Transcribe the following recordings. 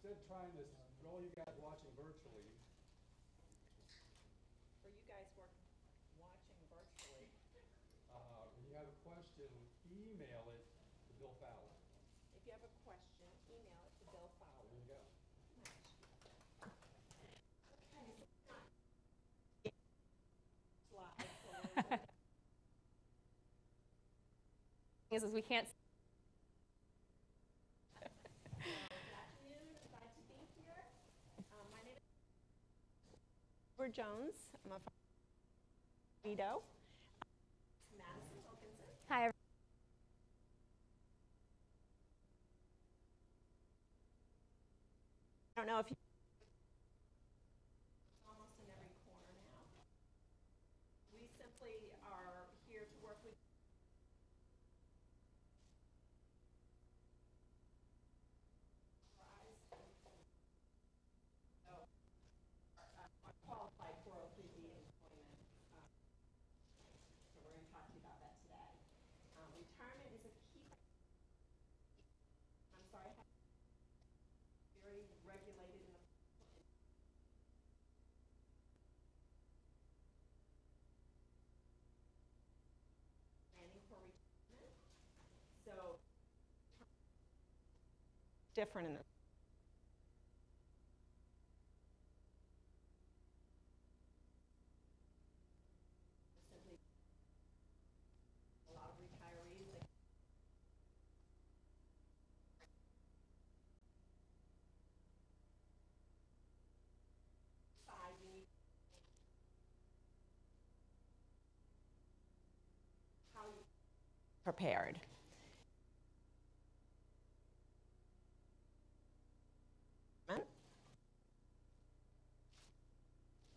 instead of trying this, for all you guys watching virtually, For you guys watching virtually, when you have a question, email it to Bill Fowler. if you have a question, email it to Bill Fowler. There you go. Is we can't. Good afternoon. Glad to be here. My name is Robert Jones. I'm a Vito. Madison Wilkinson. Hi, everyone. I don't know if you almost in every corner now. We simply are here to work with qualified 403B employment. So we're going to talk to you about that today. Retirement is a key. I'm sorry. Very regulated in the planning for retirement. So different in the simply a lot of retirees that decide we need how you prepared.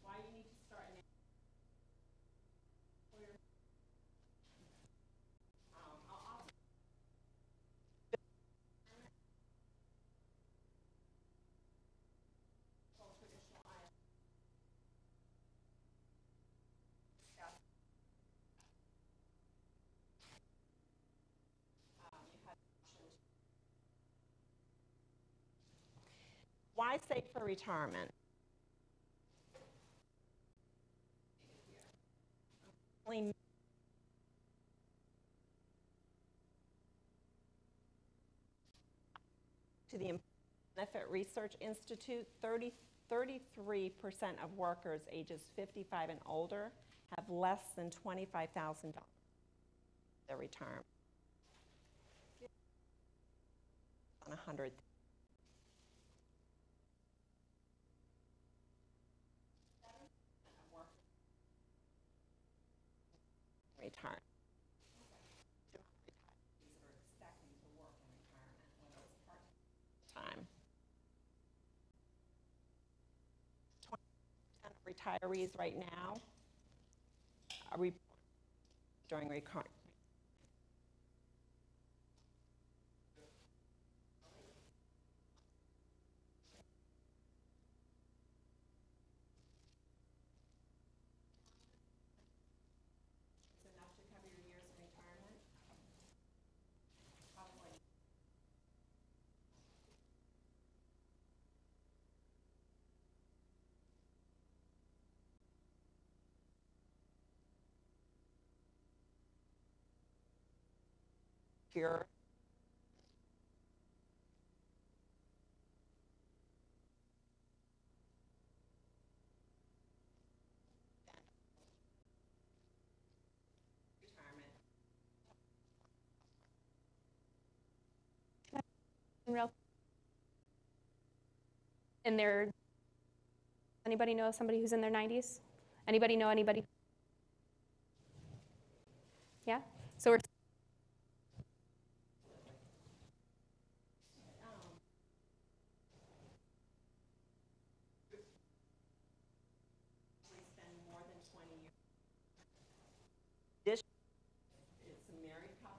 Why you need to start now. I'll also traditional discuss. You have options. Why save for retirement? To the Benefit Research Institute, 33% of workers ages 55 and older have less than $25,000 their retirement. On 100. Retirement. Are expecting to work in retirement, whether it's part-time. 20% of retirees right now are during retirement. Is enough to cover your years in retirement? Probably. Pure. And anybody know somebody who's in their 90s? Anybody know anybody? Yeah? So we're Spend more than 20 years. This it's a married couple.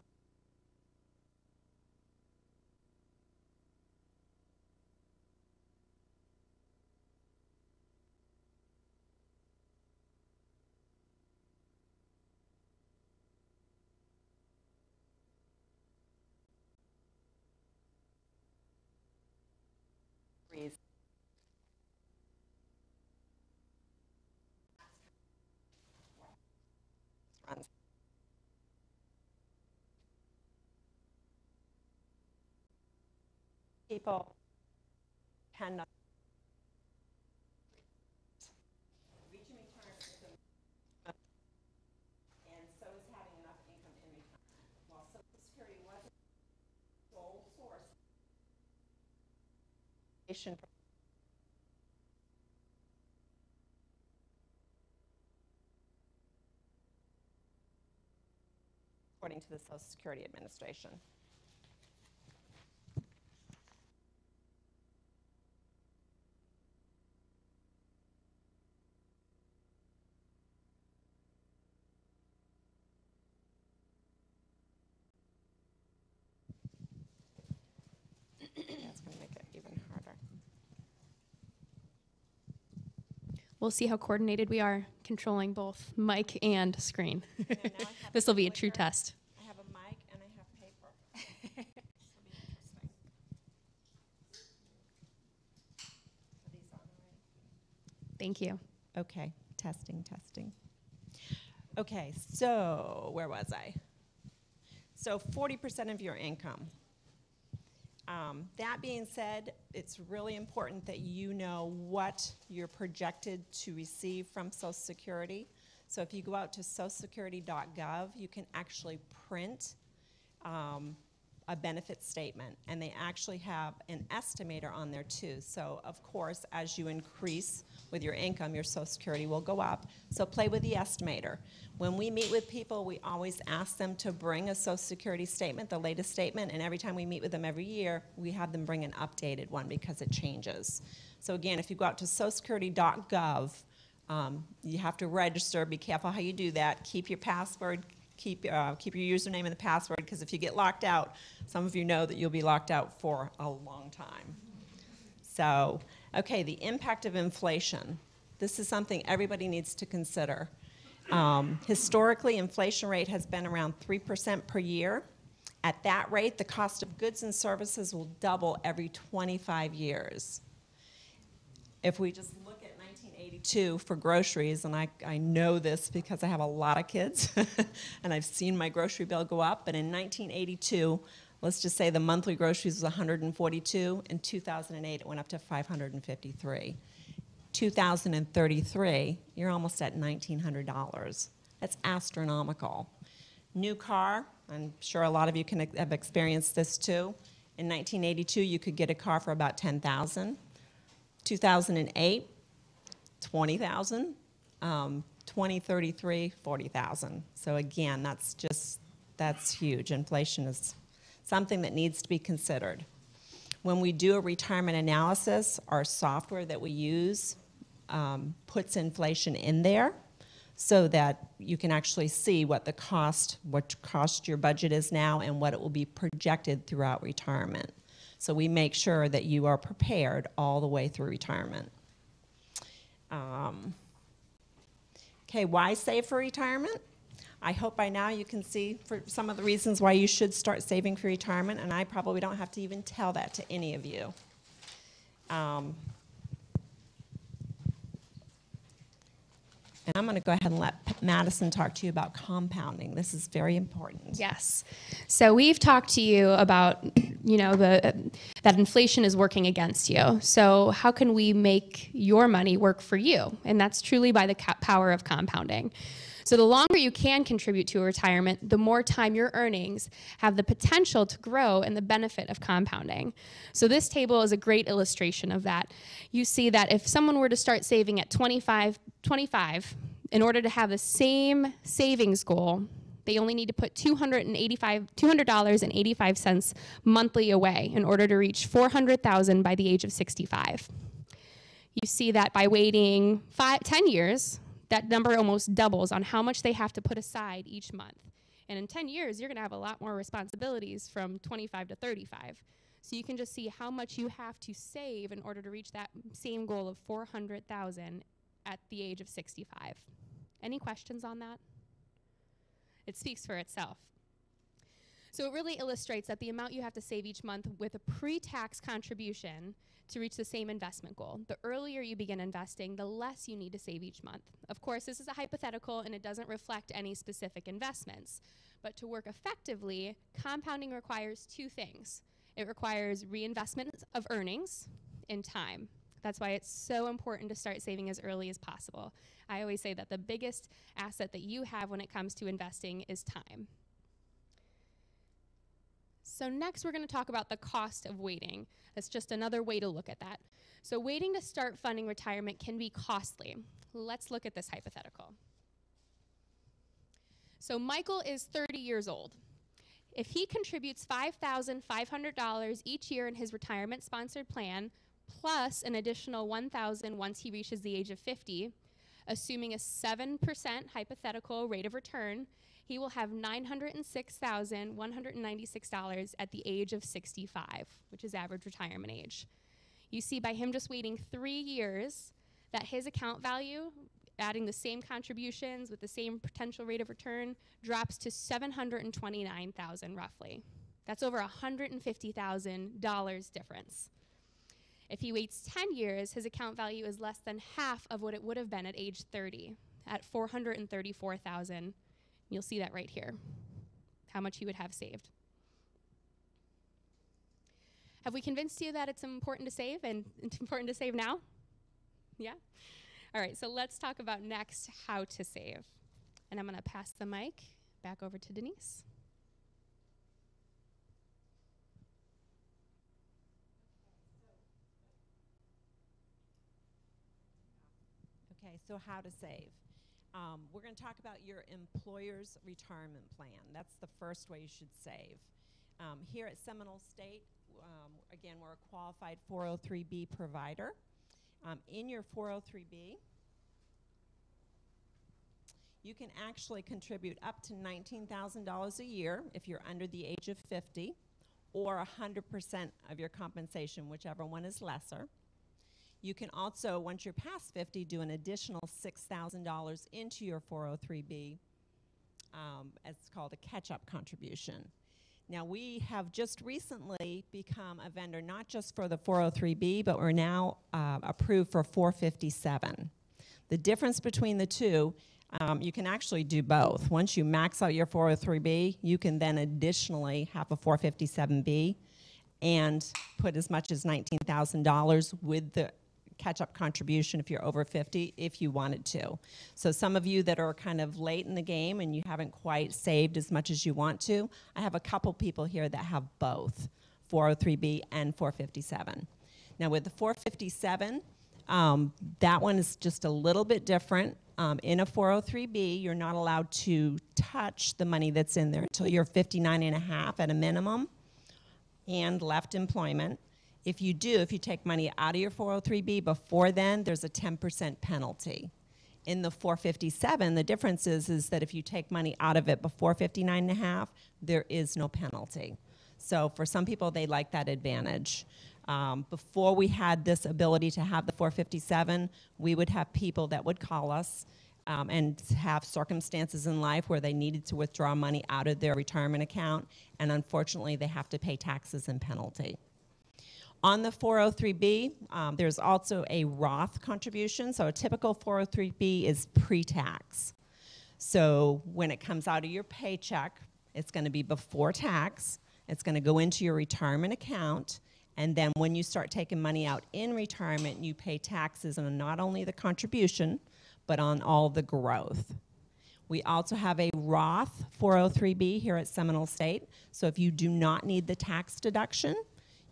is people tend not reaching retirement is and so is having enough income in retirement. While Social Security wasn't the sole source according to the Social Security Administration. That's going to make it even harder. We'll see how coordinated we are controlling both mic and screen. And now I have This will be a true clicker. test. I have a mic and I have paper. This will be interesting. Are these on already? Thank you. Okay, testing, testing. Okay, so where was I? So 40% of your income. That being said, it's really important that you know what you're projected to receive from Social Security. So if you go out to socialsecurity.gov, you can actually print a benefit statement, and they actually have an estimator on there too. So of course, as you increase with your income, your Social Security will go up. So play with the estimator. When we meet with people, we always ask them to bring a Social Security statement, the latest statement, and every time we meet with them every year, we have them bring an updated one because it changes. So again, if you go out to socialsecurity.gov, you have to register. Be careful how you do that. Keep your password. Keep your username and the password, because if you get locked out, some of you know that you'll be locked out for a long time. So, okay, the impact of inflation. This is something everybody needs to consider. Historically, inflation rate has been around 3% per year. At that rate, the cost of goods and services will double every 25 years. If we just look at 1982 for groceries, and I know this because I have a lot of kids, and I've seen my grocery bill go up, but in 1982, let's just say the monthly groceries was 142. In 2008, it went up to 553. 2033, you're almost at $1,900. That's astronomical. New car, I'm sure a lot of you have experienced this too. In 1982, you could get a car for about $10,000. 2008, $20,000. 2033, $40,000. So again, that's huge. Inflation is something that needs to be considered. When we do a retirement analysis, our software that we use puts inflation in there so that you can actually see what cost your budget is now and what it will be projected throughout retirement. So we make sure that you are prepared all the way through retirement. Okay, why save for retirement? I hope by now you can see for some of the reasons why you should start saving for retirement, and I probably don't have to even tell that to any of you. And I'm going to go ahead and let Madison talk to you about compounding. This is very important. Yes. So we've talked to you about, that inflation is working against you. So how can we make your money work for you? And that's truly by the power of compounding. So the longer you can contribute to a retirement, the more time your earnings have the potential to grow and the benefit of compounding. So this table is a great illustration of that. You see that if someone were to start saving at 25, in order to have the same savings goal, they only need to put $200.85 monthly away in order to reach $400,000 by the age of 65. You see that by waiting 10 years, that number almost doubles on how much they have to put aside each month. And in 10 years, you're going to have a lot more responsibilities from 25 to 35. So you can just see how much you have to save in order to reach that same goal of $400,000 at the age of 65. Any questions on that? It speaks for itself. So it really illustrates that the amount you have to save each month with a pre-tax contribution to reach the same investment goal. The earlier you begin investing, the less you need to save each month. Of course, this is a hypothetical and it doesn't reflect any specific investments. But to work effectively, compounding requires two things. It requires reinvestment of earnings in time. That's why it's so important to start saving as early as possible. I always say that the biggest asset that you have when it comes to investing is time. So next we're going to talk about the cost of waiting. That's just another way to look at that. So waiting to start funding retirement can be costly. Let's look at this hypothetical. So Michael is 30 years old. If he contributes $5,500 each year in his retirement-sponsored plan, plus an additional $1,000 once he reaches the age of 50, assuming a 7% hypothetical rate of return, he will have $906,196 at the age of 65, which is average retirement age. You see, by him just waiting 3 years, that his account value, adding the same contributions with the same potential rate of return, drops to $729,000 roughly. That's over $150,000 difference. If he waits 10 years, his account value is less than half of what it would have been at age 30, at $434,000. You'll see that right here, how much he would have saved. Have we convinced you that it's important to save and it's important to save now? Yeah? All right, so let's talk about next how to save. And I'm going to pass the mic back over to Denise. Okay, so how to save. We're going to talk about your employer's retirement plan. That's the first way you should save. Here at Seminole State, again, we're a qualified 403B provider. In your 403B, you can actually contribute up to $19,000 a year if you're under the age of 50, or 100% of your compensation, whichever one is lesser. You can also, once you're past 50, do an additional $6,000 into your 403B, as it's called a catch-up contribution. Now, we have just recently become a vendor not just for the 403B, but we're now approved for 457. The difference between the two, you can actually do both. Once you max out your 403B, you can then additionally have a 457B and put as much as $19,000 with the catch-up contribution if you're over 50, if you wanted to. So some of you that are kind of late in the game and you haven't quite saved as much as you want to, I have a couple people here that have both 403B and 457. Now with the 457, that one is just a little bit different. In a 403B, you're not allowed to touch the money that's in there until you're 59 and a half at a minimum and left employment. If you take money out of your 403B before then, there's a 10% penalty. In the 457, the difference is that if you take money out of it before 59 and a half, there is no penalty. So for some people, they like that advantage. Before we had this ability to have the 457, we would have people that would call us and have circumstances in life where they needed to withdraw money out of their retirement account, and unfortunately, they have to pay taxes and penalty. On the 403B, there's also a Roth contribution. So a typical 403B is pre-tax. So when it comes out of your paycheck, it's going to be before tax. It's going to go into your retirement account. And then when you start taking money out in retirement, you pay taxes on not only the contribution, but on all the growth. We also have a Roth 403B here at Seminole State. So if you do not need the tax deduction,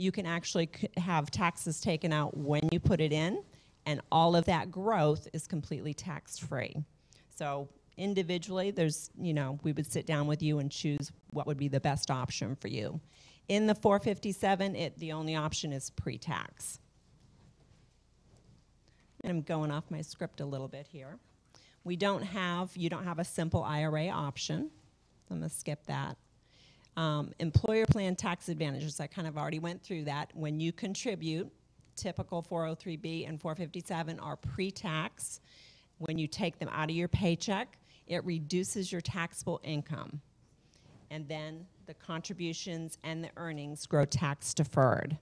you can actually have taxes taken out when you put it in, and all of that growth is completely tax-free. So individually, we would sit down with you and choose what would be the best option for you. In the 457, the only option is pre-tax. And I'm going off my script a little bit here. You don't have a simple IRA option. So I'm going to skip that. Employer plan tax advantages, I kind of already went through that. When you contribute, typical 403B and 457 are pre-tax. When you take them out of your paycheck, it reduces your taxable income. And then the contributions and the earnings grow tax deferred.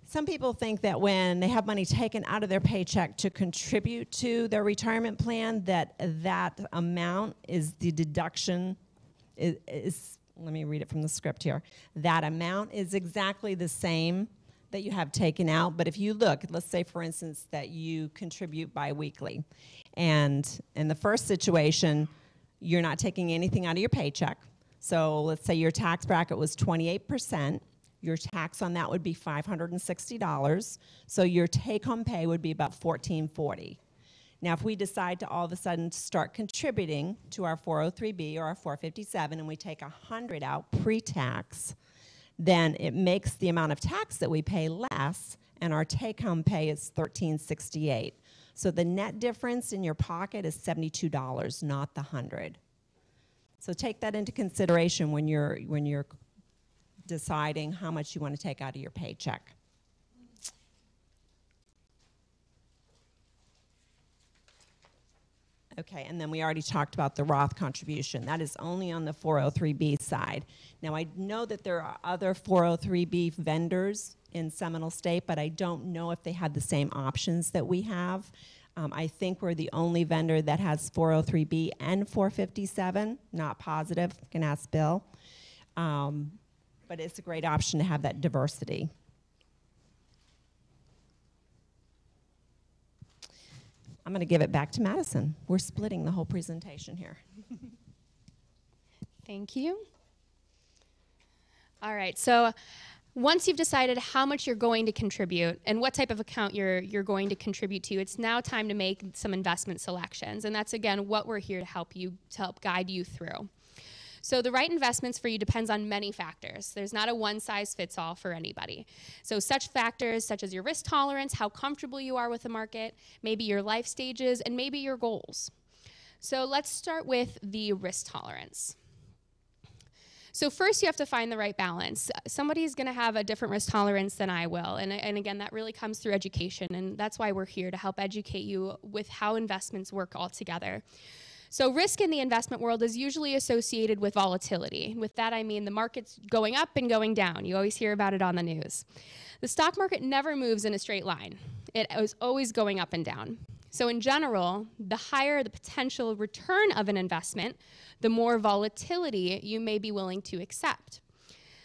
Some people think that when they have money taken out of their paycheck to contribute to their retirement plan, that that amount is the deduction, let me read it from the script here. That amount is exactly the same that you have taken out, but if you look, let's say for instance that you contribute biweekly, and in the first situation, you're not taking anything out of your paycheck. So let's say your tax bracket was 28%. Your tax on that would be $560. So your take-home pay would be about $1,440. Now, if we decide to all of a sudden start contributing to our 403B or our 457 and we take 100 out pre-tax, then it makes the amount of tax that we pay less, and our take-home pay is $1,368. So the net difference in your pocket is $72, not the 100. So take that into consideration when you're deciding how much you want to take out of your paycheck. Okay, and then we already talked about the Roth contribution. That is only on the 403B side. Now, I know that there are other 403B vendors in Seminole State, but I don't know if they have the same options that we have. I think we're the only vendor that has 403B and 457. Not positive, you can ask Bill. But it's a great option to have that diversity. I'm going to give it back to Madison. We're splitting the whole presentation here. Thank you. All right, so once you've decided how much you're going to contribute and what type of account you're going to contribute to, it's now time to make some investment selections. And that's, again, what we're here to help guide you through. So the right investments for you depends on many factors. There's not a one-size-fits-all for anybody. So such factors such as your risk tolerance, how comfortable you are with the market, maybe your life stages, and maybe your goals. So let's start with the risk tolerance. So first you have to find the right balance. Somebody's going to have a different risk tolerance than I will. And again, that really comes through education. And that's why we're here, to help educate you with how investments work all together. So risk in the investment world is usually associated with volatility. With that, I mean the market's going up and going down. You always hear about it on the news. The stock market never moves in a straight line. It is always going up and down. So in general, the higher the potential return of an investment, the more volatility you may be willing to accept.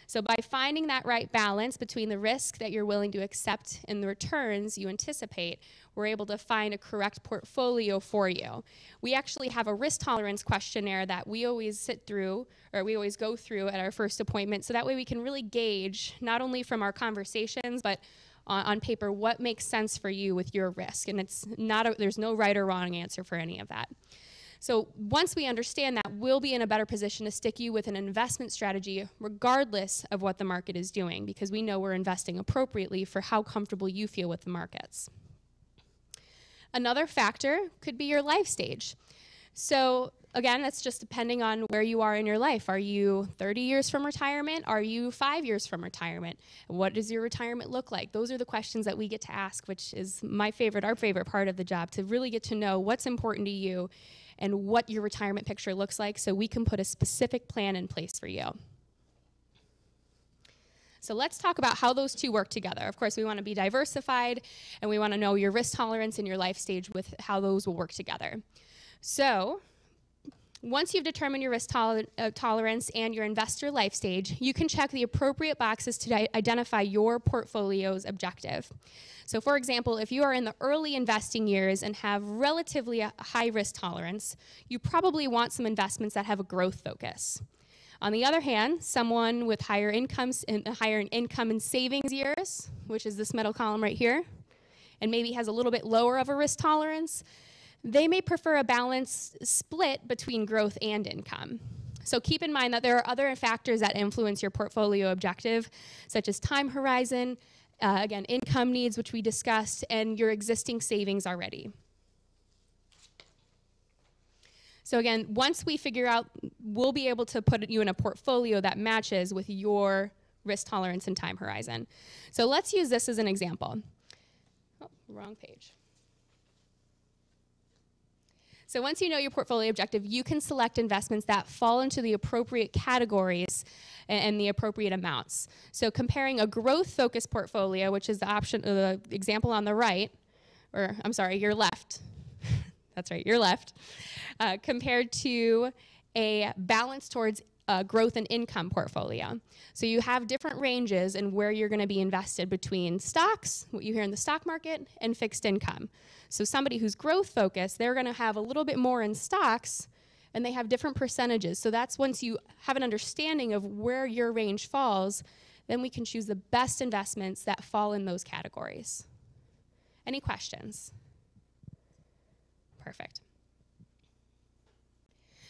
So by finding that right balance between the risk that you're willing to accept and the returns you anticipate, we're able to find a correct portfolio for you. We actually have a risk tolerance questionnaire that we always go through at our first appointment, so that way we can really gauge, not only from our conversations, but on paper, what makes sense for you with your risk. And there's no right or wrong answer for any of that. So once we understand that, we'll be in a better position to stick you with an investment strategy regardless of what the market is doing, because we know we're investing appropriately for how comfortable you feel with the markets. Another factor could be your life stage. So again, that's just depending on where you are in your life. Are you 30 years from retirement? Are you 5 years from retirement? What does your retirement look like? Those are the questions that we get to ask, which is our favorite part of the job, to really get to know what's important to you and what your retirement picture looks like, so we can put a specific plan in place for you. So let's talk about how those two work together. Of course, we want to be diversified, and we want to know your risk tolerance and your life stage with how those will work together. So once you've determined your risk tolerance and your investor life stage, you can check the appropriate boxes to identify your portfolio's objective. So for example, if you are in the early investing years and have relatively a high risk tolerance, you probably want some investments that have a growth focus. On the other hand, someone with higher income and savings years, which is this middle column right here, and maybe has a little bit lower of a risk tolerance, they may prefer a balanced split between growth and income. So keep in mind that there are other factors that influence your portfolio objective, such as time horizon, again, income needs, which we discussed, and your existing savings already. So again, once we figure out, we'll be able to put you in a portfolio that matches with your risk tolerance and time horizon. So let's use this as an example. Oh, wrong page. So once you know your portfolio objective, you can select investments that fall into the appropriate categories and the appropriate amounts. So comparing a growth-focused portfolio, which is the option, the example on the right, or I'm sorry, your left. That's right, your left, compared to a balance towards growth and income portfolio. So you have different ranges in where you're going to be invested between stocks, what you hear in the stock market, and fixed income. So somebody who's growth focused, they're going to have a little bit more in stocks, and they have different percentages. So that's once you have an understanding of where your range falls, then we can choose the best investments that fall in those categories. Any questions? Perfect.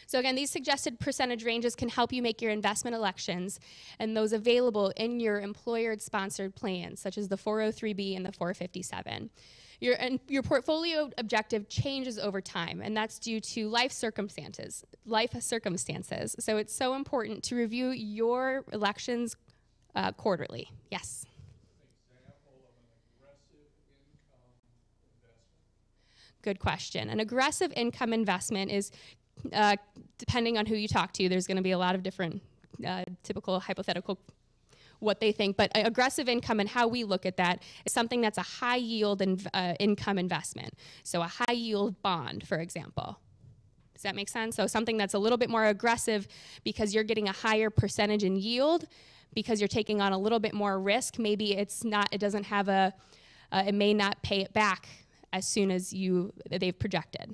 So again, these suggested percentage ranges can help you make your investment elections and those available in your employer-sponsored plans, such as the 403B and the 457. Your portfolio objective changes over time, and that's due to life circumstances. So it's so important to review your elections quarterly. Yes? Good question. An aggressive income investment is, depending on who you talk to, there's going to be a lot of different typical hypothetical what they think, but aggressive income and how we look at that is something that's a high yield income investment. So a high yield bond, for example. Does that make sense? So something that's a little bit more aggressive because you're getting a higher percentage in yield because you're taking on a little bit more risk. Maybe it doesn't have it may not pay it back as soon as they've projected.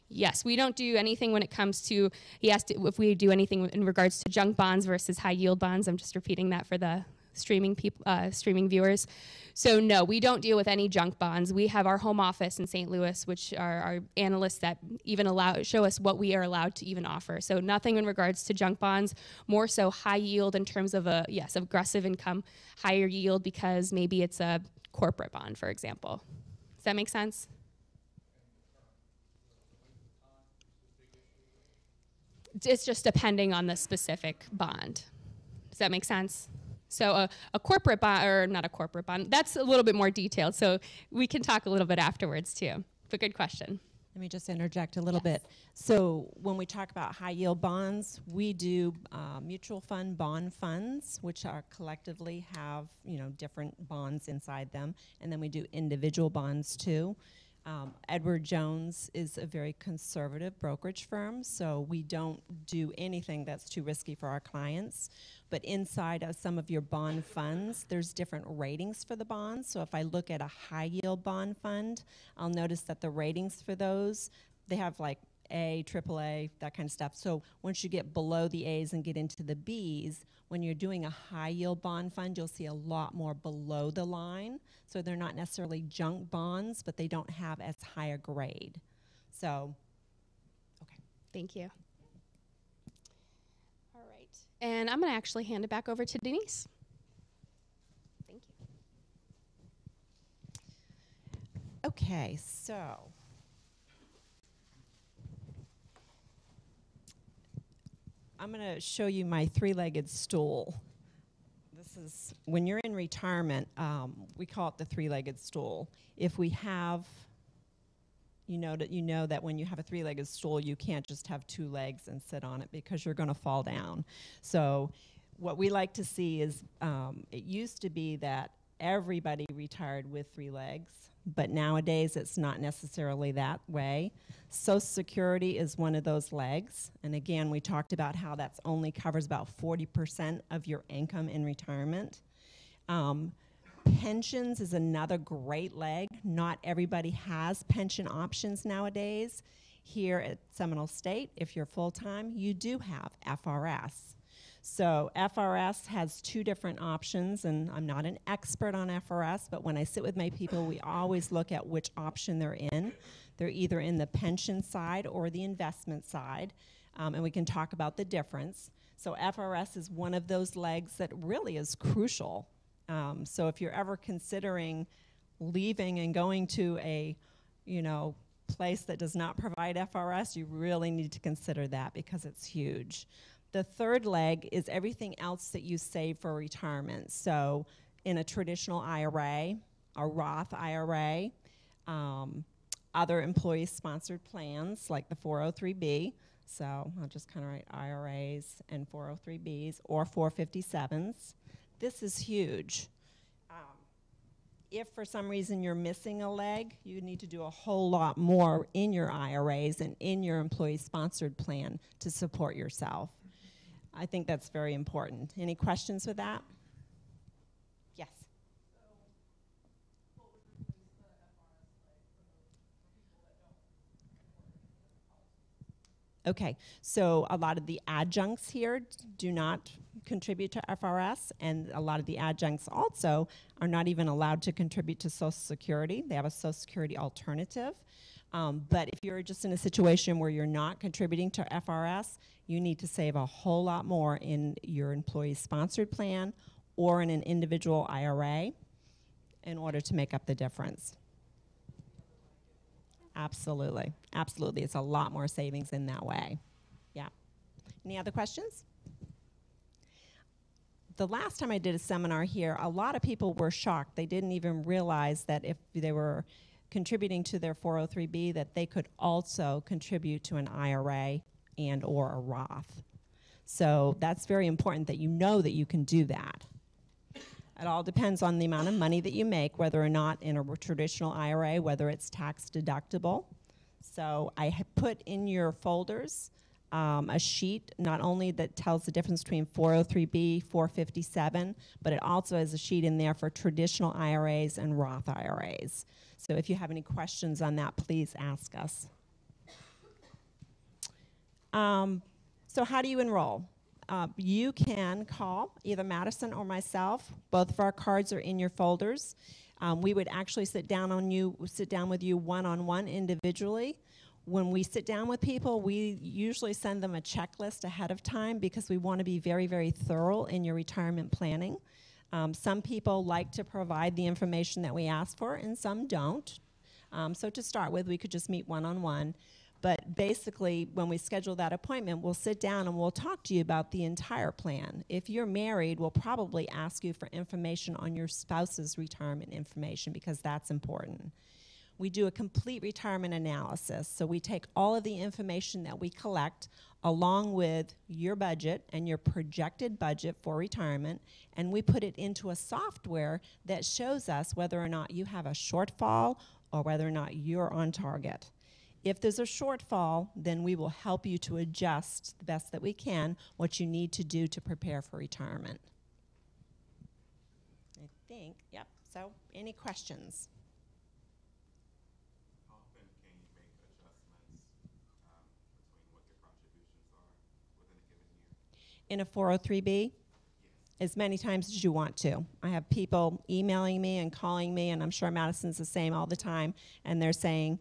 Yes, we don't do anything when it comes to, he asked if we do anything in regards to junk bonds versus high yield bonds. I'm just repeating that for the streaming viewers. So no, we don't deal with any junk bonds. We have our home office in St. Louis, which are our analysts that even show us what we are allowed to even offer. So nothing in regards to junk bonds, more so high yield in terms of aggressive income, higher yield because maybe it's a corporate bond, for example. Does that make sense? It's just depending on the specific bond. Does that make sense? So a corporate bond, or not a corporate bond, that's a little bit more detailed, so we can talk a little bit afterwards too. But good question. Let me just interject a little bit. So when we talk about high yield bonds, we do mutual fund bond funds, which are collectively have different bonds inside them, and then we do individual bonds too. Edward Jones is a very conservative brokerage firm, so we don't do anything that's too risky for our clients. But inside of some of your bond funds, there's different ratings for the bonds. So if I look at a high yield bond fund, I'll notice that the ratings for those, they have like A, AAA, that kind of stuff. So once you get below the A's and get into the B's, when you're doing a high yield bond fund, you'll see a lot more below the line. So they're not necessarily junk bonds, but they don't have as high a grade. So, okay. Thank you. All right. And I'm going to actually hand it back over to Denise. Thank you. Okay, so I'm going to show you my three-legged stool. This is, when you're in retirement, we call it the three-legged stool. If we have, you know that when you have a three-legged stool, you can't just have two legs and sit on it because you're going to fall down. So what we like to see is, it used to be that everybody retired with three legs, but nowadays it's not necessarily that way. Social Security is one of those legs, and again, we talked about how that's only covers about 40% of your income in retirement. Pensions is another great leg. Not everybody has pension options nowadays. Here at Seminole State, if you're full-time, you do have FRS. So FRS has two different options, and I'm not an expert on FRS, but when I sit with my people, we always look at which option they're in. They're either in the pension side or the investment side, and we can talk about the difference. So FRS is one of those legs that really is crucial. So if you're ever considering leaving and going to a, place that does not provide FRS, you really need to consider that because it's huge. The third leg is everything else that you save for retirement. So in a traditional IRA, a Roth IRA, other employee-sponsored plans like the 403B. So I'll just kind of write IRAs and 403Bs or 457s. This is huge. If for some reason you're missing a leg, you need to do a whole lot more in your IRAs and in your employee-sponsored plan to support yourself. I think that's very important. Any questions with that? Yes. Okay, so a lot of the adjuncts here do not contribute to FRS, and a lot of the adjuncts also are not even allowed to contribute to Social Security. They have a Social Security alternative. But if you're just in a situation where you're not contributing to FRS, you need to save a whole lot more in your employee-sponsored plan or in an individual IRA in order to make up the difference. Absolutely. Absolutely. It's a lot more savings in that way. Yeah. Any other questions? The last time I did a seminar here, a lot of people were shocked. They didn't even realize that if they were contributing to their 403B that they could also contribute to an IRA and or a Roth. So that's very important that you know that you can do that. It all depends on the amount of money that you make, whether or not in a traditional IRA, whether it's tax deductible. So I have put in your folders a sheet not only that tells the difference between 403B, 457, but it also has a sheet in there for traditional IRAs and Roth IRAs. So if you have any questions on that, please ask us. So how do you enroll? You can call either Madison or myself. Both of our cards are in your folders. We would actually sit down with you one-on-one individually. When we sit down with people, we usually send them a checklist ahead of time because we want to be very, very thorough in your retirement planning. Some people like to provide the information that we ask for, and some don't. So to start with, we could just meet one-on-one. But basically, when we schedule that appointment, we'll sit down and we'll talk to you about the entire plan. If you're married, we'll probably ask you for information on your spouse's retirement information because that's important. We do a complete retirement analysis. So we take all of the information that we collect along with your budget and your projected budget for retirement, and we put it into a software that shows us whether or not you have a shortfall or whether or not you're on target. If there's a shortfall, then we will help you to adjust the best that we can what you need to do to prepare for retirement. I think, yep, so any questions? How often can you make adjustments between what your contributions are within a given year? In a 403B? Yes. As many times as you want to. I have people emailing me and calling me, and I'm sure Madison's the same all the time, and they're saying,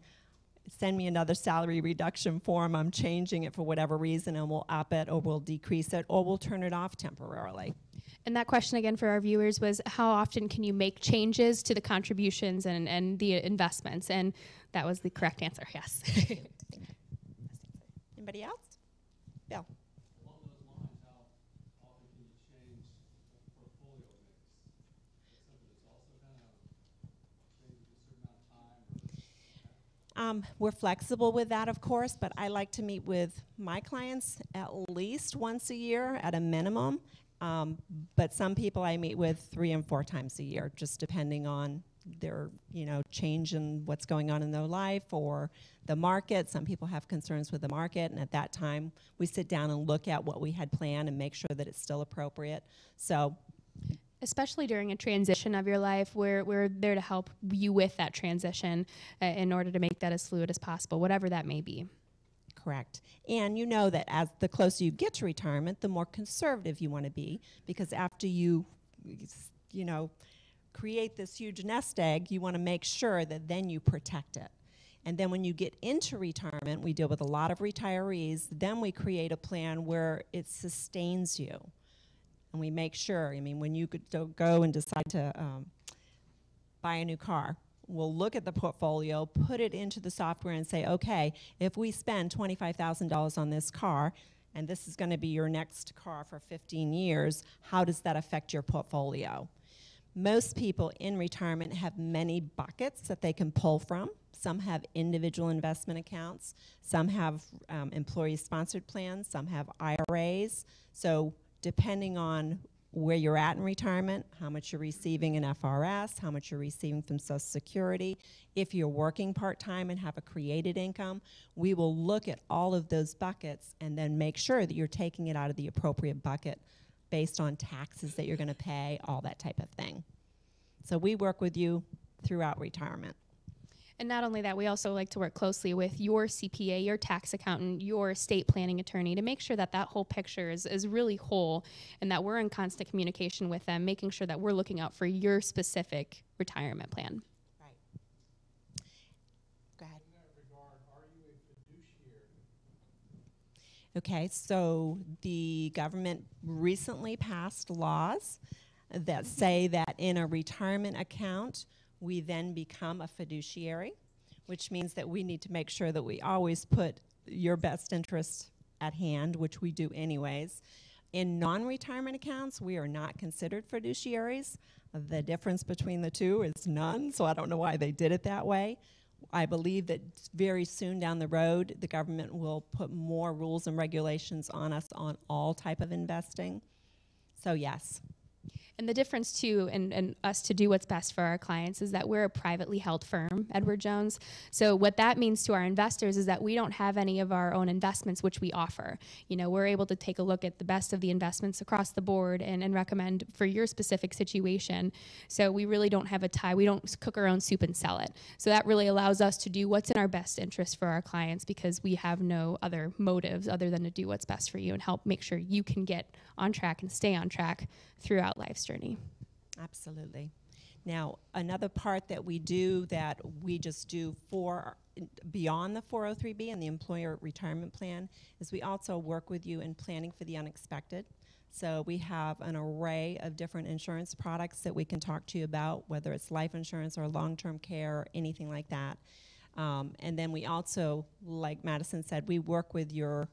send me another salary reduction form, I'm changing it for whatever reason, and we'll up it or we'll decrease it or we'll turn it off temporarily. And that question again for our viewers was, how often can you make changes to the contributions and the investments? And that was the correct answer, yes. Anybody else? Bill. Along those lines, how often can you change the portfolio mix? Is that something that's also kind of changed a certain amount of time? We're flexible with that, of course, but I like to meet with my clients at least once a year at a minimum. But some people I meet with 3 and 4 times a year, just depending on their, change in what's going on in their life or the market. Some people have concerns with the market, and at that time, we sit down and look at what we had planned and make sure that it's still appropriate. So, especially during a transition of your life, we're there to help you with that transition in order to make that as fluid as possible, whatever that may be. correct. And you know that as the closer you get to retirement, the more conservative you want to be, because after you create this huge nest egg, you want to make sure that then you protect it. And then when you get into retirement, we deal with a lot of retirees, then we create a plan where it sustains you. And we make sure, when you go and decide to buy a new car, we'll look at the portfolio, put it into the software and say, okay, if we spend $25,000 on this car, and this is going to be your next car for 15 years, how does that affect your portfolio? Most people in retirement have many buckets that they can pull from. Some have individual investment accounts. Some have employee-sponsored plans. Some have IRAs. So depending on where you're at in retirement, how much you're receiving in FRS, how much you're receiving from Social Security. If you're working part-time and have a created income, we will look at all of those buckets and then make sure that you're taking it out of the appropriate bucket based on taxes that you're going to pay, all that type of thing. So we work with you throughout retirement. And not only that, we also like to work closely with your CPA, your tax accountant, your estate planning attorney to make sure that that whole picture is really whole and that we're in constant communication with them, making sure that we're looking out for your specific retirement plan. Right. Go ahead. In that regard, are you a fiduciary? Okay, so the government recently passed laws that say that in a retirement account, we then become a fiduciary, which means that we need to make sure that we always put your best interest at hand, which we do anyways. In non-retirement accounts, we are not considered fiduciaries. The difference between the two is none, so I don't know why they did it that way. I believe that very soon down the road, the government will put more rules and regulations on us on all type of investing. So yes. And the difference, too, and us to do what's best for our clients is that we're a privately held firm, Edward Jones. So what that means to our investors is that we don't have any of our own investments, which we offer. You know, we're able to take a look at the best of the investments across the board and recommend for your specific situation. So we really don't have a tie. We don't cook our own soup and sell it. So that really allows us to do what's in our best interest for our clients because we have no other motives other than to do what's best for you and help make sure you can get on track and stay on track throughout life's journey. Absolutely. Now, another part that we do that we just do for beyond the 403B and the employer retirement plan is we also work with you in planning for the unexpected. So we have an array of different insurance products that we can talk to you about, whether it's life insurance or long-term care or anything like that. And then we also, like Madison said, we work with your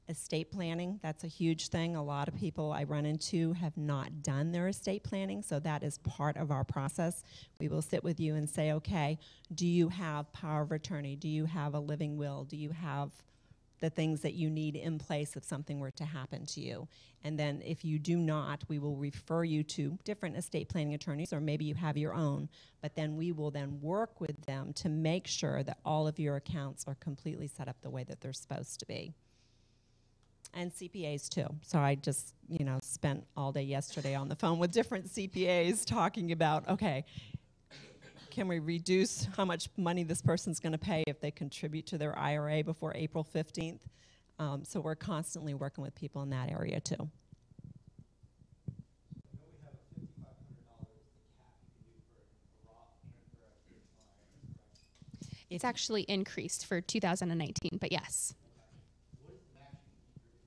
estate planning. That's a huge thing. A lot of people I run into have not done their estate planning, so that is part of our process. We will sit with you and say, okay, do you have power of attorney? Do you have a living will? Do you have the things that you need in place if something were to happen to you? And then if you do not, we will refer you to different estate planning attorneys, or maybe you have your own, but then we will then work with them to make sure that all of your accounts are completely set up the way that they're supposed to be. And CPAs too. So I just, spent all day yesterday on the phone with different CPAs talking about, okay, can we reduce how much money this person's going to pay if they contribute to their IRA before April 15th? So we're constantly working with people in that area too. I know we have a $5,500 cap you can do for a Roth and for a traditional IRA, correct? It's actually increased for 2019, but yes. What is the match you can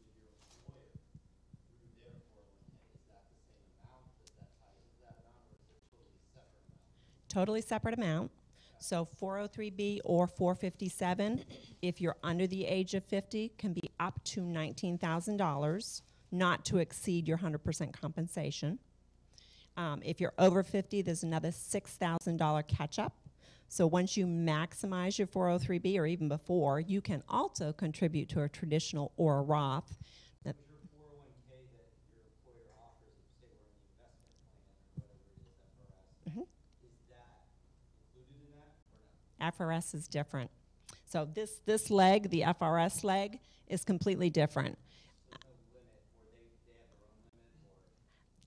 contribute with your employer through their 401k? Is that the same amount? Does that tie into that amount, or is it a totally separate amount? Totally separate amount. So 403B or 457, if you're under the age of 50, can be up to $19,000, not to exceed your 100% compensation. If you're over 50, there's another $6,000 catch-up. So once you maximize your 403B or even before, you can also contribute to a traditional or a Roth. Is your 401k that your employer offers, if say we're in the investment plan or whatever it is, FRS, is that included in that or no? FRS is different. So this leg, the FRS leg, is completely different. So there's no limit, or they have their own limit,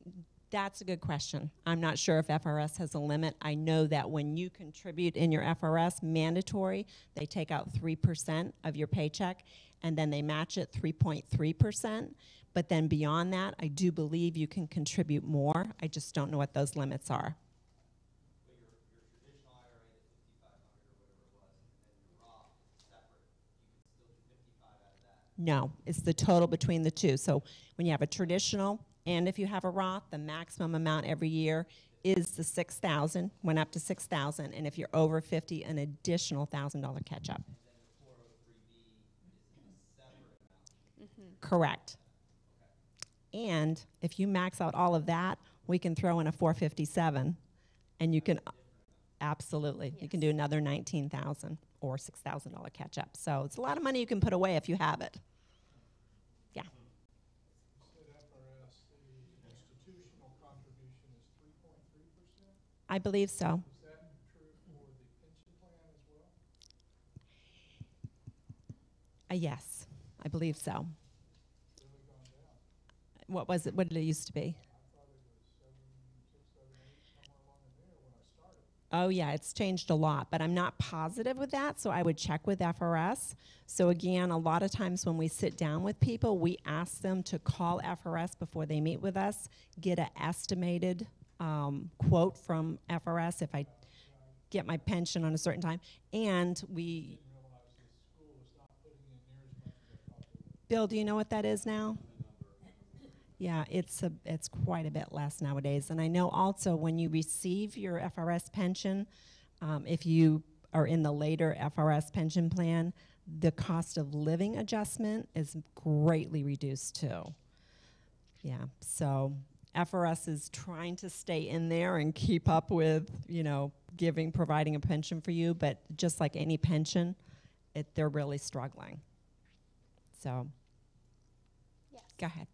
or? That's a good question. I'm not sure if FRS has a limit. I know that when you contribute in your FRS mandatory, they take out 3% of your paycheck, and then they match it 3.3%. But then beyond that, I do believe you can contribute more. I just don't know what those limits are. But your traditional IRA, the 5,500 or whatever it was, and then your Roth is separate. You can still do 55 out of that. No, it's the total between the two. So when you have a traditional and if you have a Roth, the maximum amount every year is the $6,000, went up to $6,000, and if you're over 50, an additional $1,000 catch-up. And then the 403B is a separate amount. Correct. And if you max out all of that, we can throw in a 457, and you can absolutely you can do another 19,000 or $6,000 catch up. So it's a lot of money you can put away if you have it. Yeah. You said FRS, the institutional contribution is 3.3%? I believe so. Is that true for the pension plan as well? Yes, I believe so. It's really gone down. What was it? What did it used to be? I thought it was 7, 6, 7, 8, somewhere along in there when I started. Oh, yeah, it's changed a lot, but I'm not positive with that, so I would check with FRS. So again, a lot of times when we sit down with people, we ask them to call FRS before they meet with us, get an estimated quote from FRS if I get my pension on a certain time, and we... Didn't realize the school was not putting in near as much as I thought they would. Bill, do you know what that is now? Yeah, it's quite a bit less nowadays. And I know also when you receive your FRS pension, if you are in the later FRS pension plan, the cost of living adjustment is greatly reduced too. Yeah, so FRS is trying to stay in there and keep up with, providing a pension for you, but just like any pension, they're really struggling. So, Yes. go ahead.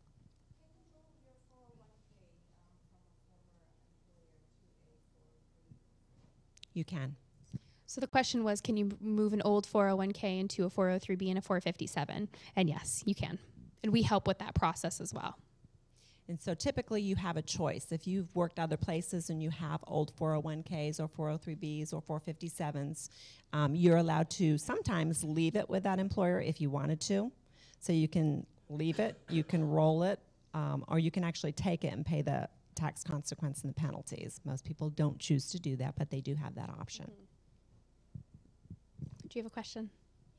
You can. So the question was, can you move an old 401k into a 403b and a 457? And yes, you can. And we help with that process as well. And so typically you have a choice. If you've worked other places and you have old 401ks or 403bs or 457s, you're allowed to sometimes leave it with that employer if you wanted to. So you can leave it, you can roll it, or you can actually take it and pay the tax consequence and the penalties. Most people don't choose to do that, but they do have that option. Do you have a question?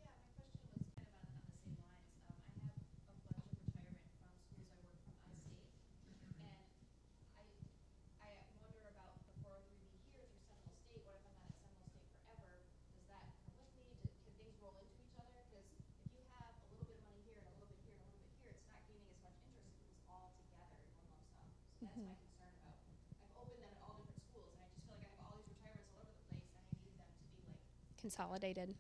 Yeah, my question was kind of on the same lines. I have a bunch of retirement from schools I work from out of state, and I wonder about the 403b here through Seminole State. What if I'm not at Seminole State forever? Does that come with me? Can things roll into each other? Because if you have a little bit of money here and a little bit here and a little bit here, it's not gaining as much interest if it was all together in one lump sum. So that's my concern about. I've opened them at all different schools, and I just feel like I have all these retirements all over the place, and I need them to be like Consolidated.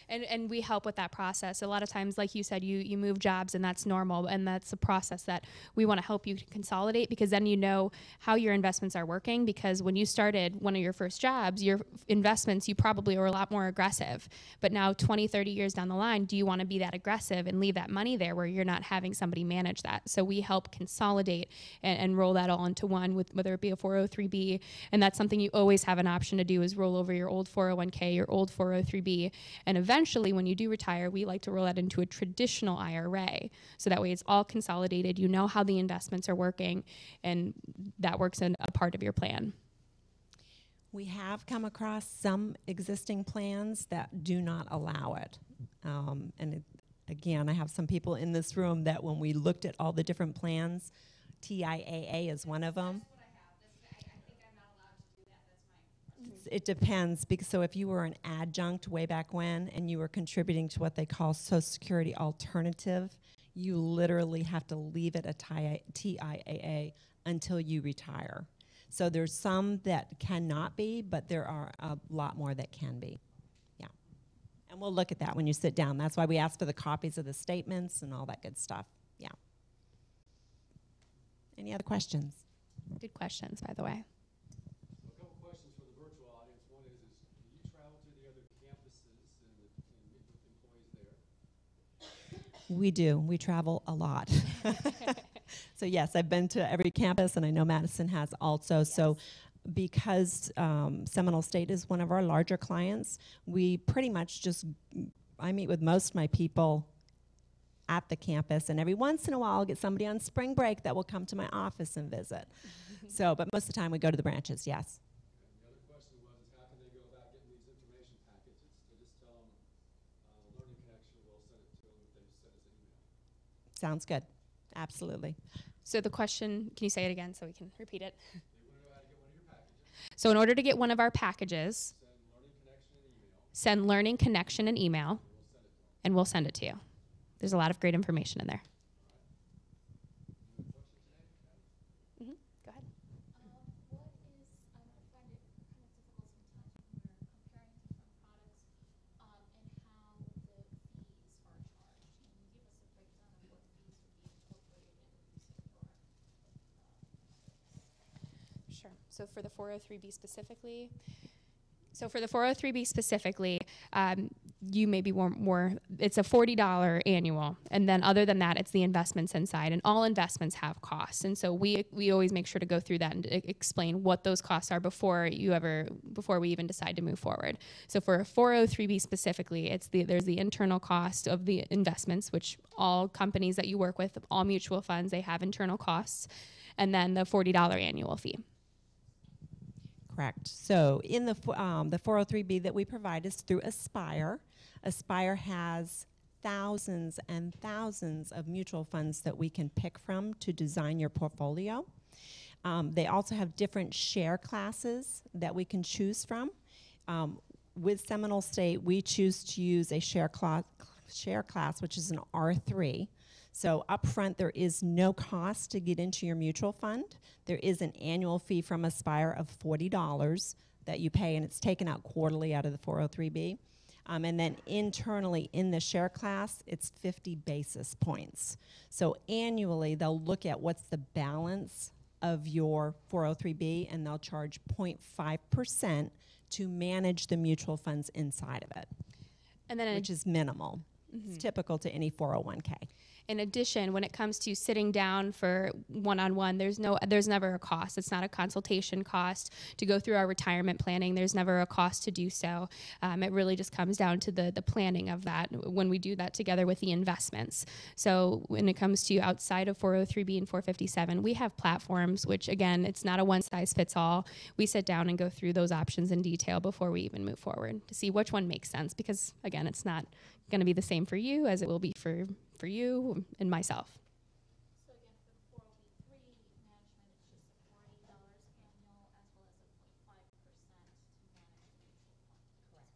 And we help with that process. A lot of times, like you said, you move jobs, and that's normal, and that's a process that we want to help you to consolidate, because then you know how your investments are working. Because when you started one of your first jobs, your investments, you probably were a lot more aggressive. But now 20, 30 years down the line, do you want to be that aggressive and leave that money there where you're not having somebody manage that? So we help consolidate and roll that all into one, with whether it be a 403b, and that's something you always have an option to do, is roll over your old 401k, your old 403b, and eventually when you do retire, we like to roll that into a traditional IRA, so that way it's all consolidated, you know how the investments are working, and that works in a part of your plan. We have come across some existing plans that do not allow it. Again, I have some people in this room that when we looked at all the different plans, TIAA is one of them. that's what I have. I think I'm not allowed to do that. That's my question. It depends, because so if you were an adjunct way back when and you were contributing to what they call Social Security Alternative, you literally have to leave it at TIAA until you retire. So there's some that cannot be, but there are a lot more that can be. Yeah. And we'll look at that when you sit down. That's why we ask for the copies of the statements and all that good stuff. Yeah. Any other questions? Good questions, by the way. A couple questions for the virtual audience. One is do you travel to the other campuses and meet with employees there? We do. We travel a lot. So yes, I've been to every campus, and I know Madison has also. Yes. So because Seminole State is one of our larger clients, we pretty much I meet with most of my people at the campus, and every once in a while I'll get somebody on spring break that will come to my office and visit. So, but most of the time we go to the branches, yes. And the other question was how can they go about getting these information packages? To just tell them Learning Connection will send it to them if they just send us an email. Sounds good. Absolutely. So the question, can you say it again so we can repeat it? They want to know how to get one of your packages. So in order to get one of our packages, Send Learning Connection an email. send Learning Connection an email, and we'll send it to you. There's a lot of great information in there. Any other questions today? Go ahead. Sure. So for the 403B specifically, you may be more, it's a $40 annual. And then other than that, it's the investments inside. And all investments have costs. And so we always make sure to go through that and explain what those costs are before we even decide to move forward. So for a 403B specifically, there's the internal cost of the investments, which all companies that you work with, all mutual funds, they have internal costs. And then the $40 annual fee. Correct. So in the 403B that we provide is through Aspire. Aspire has thousands and thousands of mutual funds that we can pick from to design your portfolio. They also have different share classes that we can choose from. With Seminole State, we choose to use a share class, which is an R3. So upfront, there is no cost to get into your mutual fund. There is an annual fee from Aspire of $40 that you pay, and it's taken out quarterly out of the 403B. And then internally in the share class, it's 50 basis points. So annually, they'll look at what's the balance of your 403B, and they'll charge 0.5% to manage the mutual funds inside of it, And then which is minimal. It's typical to any 401k. In addition, when it comes to sitting down for one-on-one, there's never a cost. It's not a consultation cost to go through our retirement planning. There's never a cost to do so. It really just comes down to the planning of that when we do that together with the investments. So when it comes to outside of 403B and 457, we have platforms, which again, it's not a one-size-fits-all. We sit down and go through those options in detail before we even move forward to see which one makes sense, because again, it's not going to be the same for you as it will be for you and myself. So again, for the 403 management, it's just a $40 annual as well as a 0.5% to manage the mutual fund. Correct.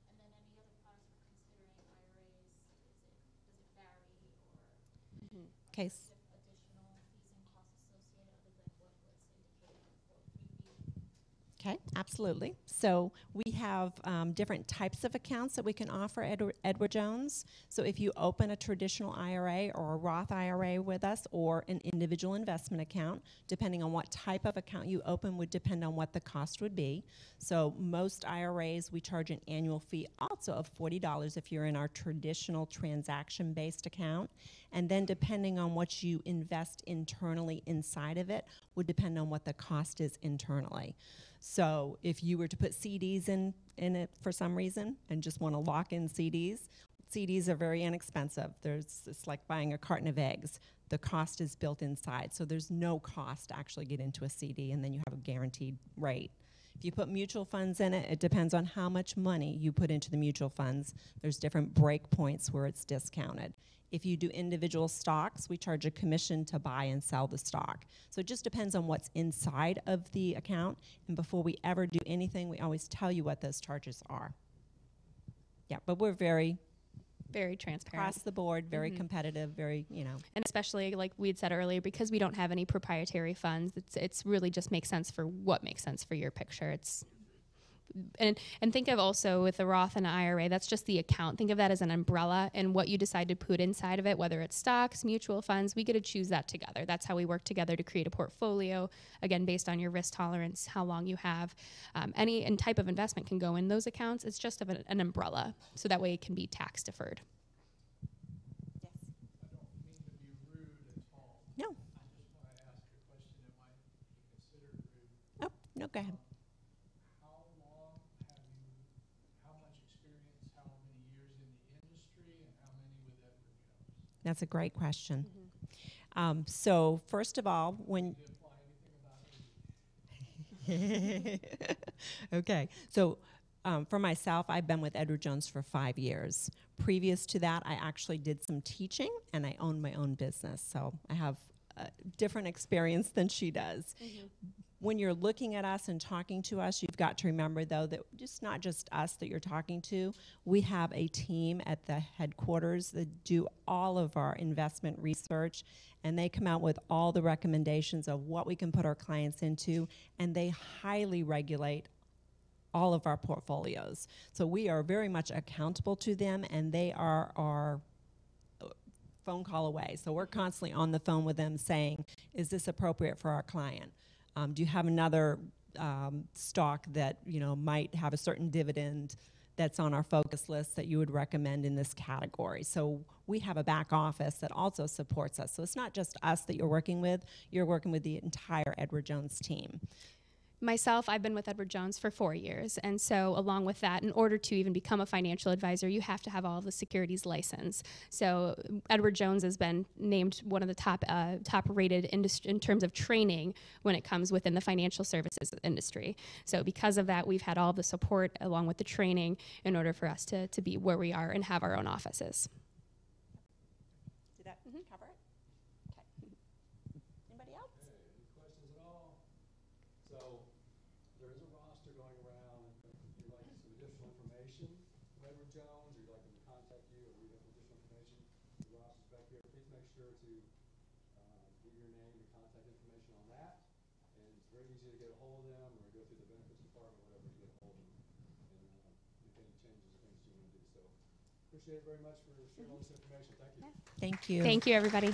And then any other products we're considering, IRAs, does it vary, or Case. additional fees and costs associated other than what was indicated in 403B? Okay, absolutely. So we have different types of accounts that we can offer at Edward Jones. So if you open a traditional IRA or a Roth IRA with us, or an individual investment account, depending on what type of account you open would depend on what the cost would be. So most IRAs, we charge an annual fee also of $40 if you're in our traditional transaction-based account. And then depending on what you invest internally inside of it would depend on what the cost is internally. So if you were to put CDs in it for some reason and just want to lock in CDs are very inexpensive. It's like buying a carton of eggs. The cost is built inside. So there's no cost to actually get into a CD, and then you have a guaranteed rate. If you put mutual funds in it, it depends on how much money you put into the mutual funds. There's different break points where it's discounted. If you do individual stocks, we charge a commission to buy and sell the stock. So it just depends on what's inside of the account. And before we ever do anything, we always tell you what those charges are. Yeah, but we're very transparent. Across the board, very competitive, very, And especially, like we had said earlier, because we don't have any proprietary funds, it's really just makes sense for what makes sense for your picture. And think of also with the Roth and IRA, that's just the account. Think of that as an umbrella, and what you decide to put inside of it, whether it's stocks, mutual funds, we get to choose that together. That's how we work together to create a portfolio, again, based on your risk tolerance, how long you have. Any type of investment can go in those accounts. It's just an umbrella, so that way it can be tax deferred. Yes. I don't mean to be rude at all. No. I just want to ask a question that might be considered rude. Oh, no, go ahead. How much experience, how many years in the industry, and how many with Edward Jones? That's a great question. So first of all, when... Did you apply anything about it? Okay, so for myself, I've been with Edward Jones for 5 years. Previous to that, I actually did some teaching, and I owned my own business. So I have a different experience than she does. When you're looking at us and talking to us, you've got to remember, though, that it's not just us that you're talking to. We have a team at the headquarters that do all of our investment research, and they come out with all the recommendations of what we can put our clients into, and they highly regulate all of our portfolios. So we are very much accountable to them, and they are our phone call away. So we're constantly on the phone with them saying, is this appropriate for our client? Do you have another stock that, might have a certain dividend that's on our focus list that you would recommend in this category? So we have a back office that also supports us. So it's not just us that you're working with the entire Edward Jones team. Myself, I've been with Edward Jones for 4 years, and so along with that, in order to even become a financial advisor, you have to have all of the securities license. So Edward Jones has been named one of the top rated industry in terms of training when it comes within the financial services industry. So because of that, we've had all the support along with the training in order for us to be where we are and have our own offices. Did that cover it? Okay. Anybody else? Okay, any questions at all? So there is a roster going around. If you'd like some additional information from Edward Jones, or you'd like them to contact you, or we have additional information, the roster's back here. Please make sure to give your name and contact information on that. And it's very easy to get a hold of them, or go through the benefits department, whatever, to get a hold of them and make any changes or things you want to do. So appreciate it very much for sharing all this information. Thank you. Thank you. Thank you, everybody.